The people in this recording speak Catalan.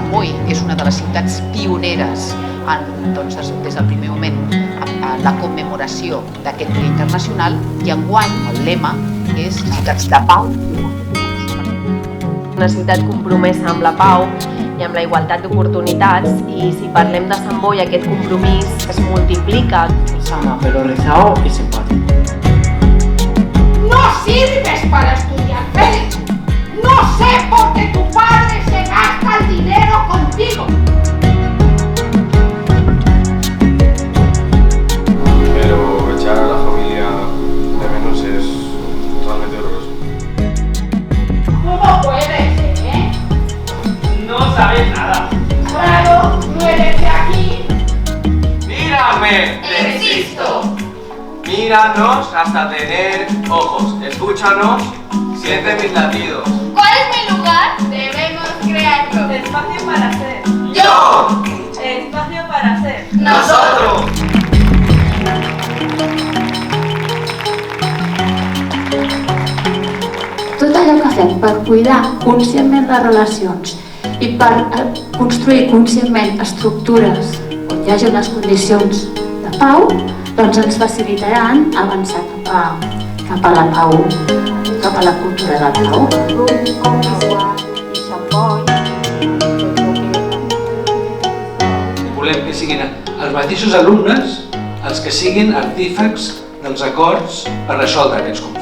Sant Boi és una de les ciutats pioneres des del primer moment en la commemoració d'aquest dia internacional, i enguany el lema és Ciutats de Pau. Una ciutat compromesa amb la pau i amb la igualtat d'oportunitats, i si parlem de Sant Boi aquest compromís es multiplica. Sana, pero rezao y simpático. No sirves para estudiar, Félix. No sé por qué tu padre se gasta el dinero contigo. Pero echar a la familia de menos es totalmente horroroso. ¿Cómo puedes, No sabes nada. Claro, no eres de aquí. ¡Mírame! Insisto. Míranos hasta tener ojos. Escúchanos, siente mis latidos. ¿Cuál es mi lugar? Debemos crearlo. Espacio para ser. ¡Yo! Espacio para ser. ¡Nosotros! Tot allò que fem per cuidar conscientment les relacions i per construir conscientment estructures on hi hagi unes condicions de pau, doncs ens facilitaran avançar cap a la pau, cap a la cultura de pau. Volem que siguin els mateixos alumnes els que siguin artífecs dels acords per resoldre aquests conflictes.